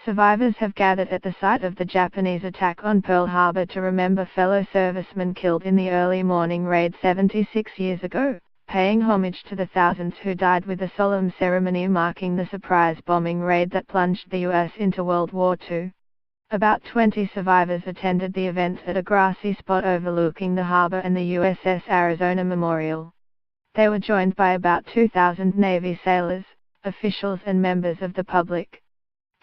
Survivors have gathered at the site of the Japanese attack on Pearl Harbor to remember fellow servicemen killed in the early morning raid 76 years ago, paying homage to the thousands who died with a solemn ceremony marking the surprise bombing raid that plunged the U.S. into World War II. About 20 survivors attended the event at a grassy spot overlooking the harbor and the USS Arizona Memorial. They were joined by about 2,000 Navy sailors, officials and members of the public.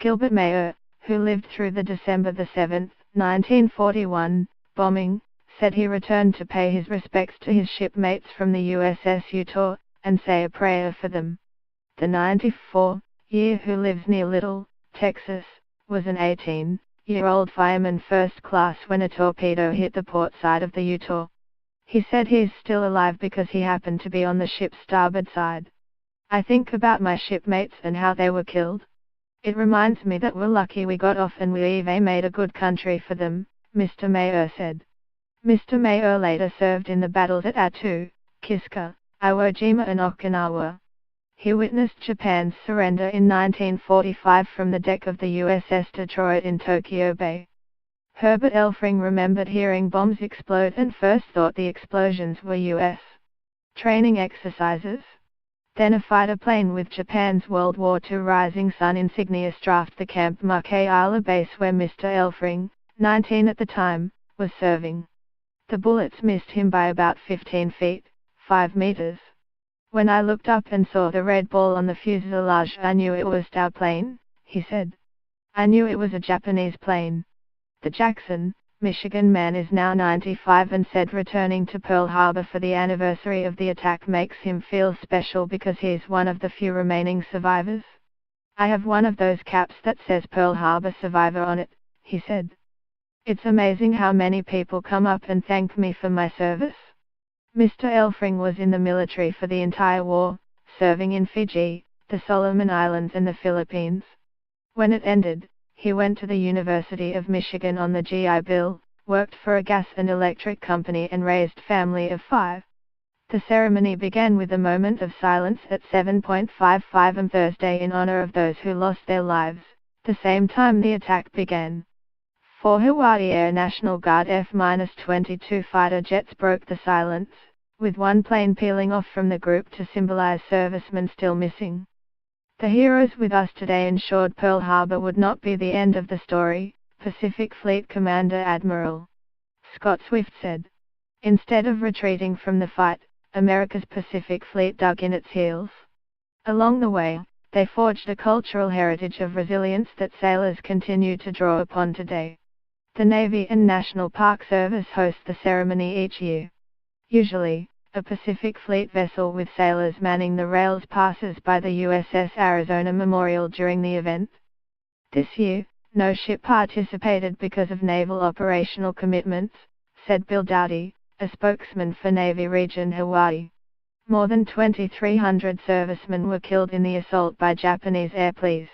Gilbert Mayer, who lived through the December 7, 1941, bombing, said he returned to pay his respects to his shipmates from the USS Utah, and say a prayer for them. The 94-year who lives near Little, Texas, was an 18-year-old fireman first class when a torpedo hit the port side of the Utah. He said he's still alive because he happened to be on the ship's starboard side. I think about my shipmates and how they were killed. It reminds me that we're lucky we got off and we've made a good country for them, Mr. Mayer said. Mr. Mayer later served in the battles at Attu, Kiska, Iwo Jima and Okinawa. He witnessed Japan's surrender in 1945 from the deck of the USS Detroit in Tokyo Bay. Herbert Elfring remembered hearing bombs explode and first thought the explosions were U.S. training exercises. Then a fighter plane with Japan's World War II Rising Sun insignia strafed the Camp Makayala base where Mr. Elfring, 19 at the time, was serving. The bullets missed him by about 15 feet, 5 meters. When I looked up and saw the red ball on the fuselage, I knew it was our plane, he said. I knew it was a Japanese plane. The Jackson, Michigan man is now 95 and said returning to Pearl Harbor for the anniversary of the attack makes him feel special because he's one of the few remaining survivors. I have one of those caps that says Pearl Harbor Survivor on it, he said. It's amazing how many people come up and thank me for my service. Mr. Elfring was in the military for the entire war, serving in Fiji, the Solomon Islands and the Philippines. When it ended, he went to the University of Michigan on the GI Bill, worked for a gas and electric company and raised family of 5. The ceremony began with a moment of silence at 7:55 on Thursday in honor of those who lost their lives, the same time the attack began. 4 Hawaii Air National Guard F-22 fighter jets broke the silence, with one plane peeling off from the group to symbolize servicemen still missing. The heroes with us today ensured Pearl Harbor would not be the end of the story, Pacific Fleet Commander Admiral Scott Swift said. Instead of retreating from the fight, America's Pacific Fleet dug in its heels. Along the way, they forged a cultural heritage of resilience that sailors continue to draw upon today. The Navy and National Park Service host the ceremony each year. Usually, a Pacific Fleet vessel with sailors manning the rails passes by the USS Arizona Memorial during the event. This year, no ship participated because of naval operational commitments, said Bill Dowdy, a spokesman for Navy Region Hawaii. More than 2,300 servicemen were killed in the assault by Japanese air police.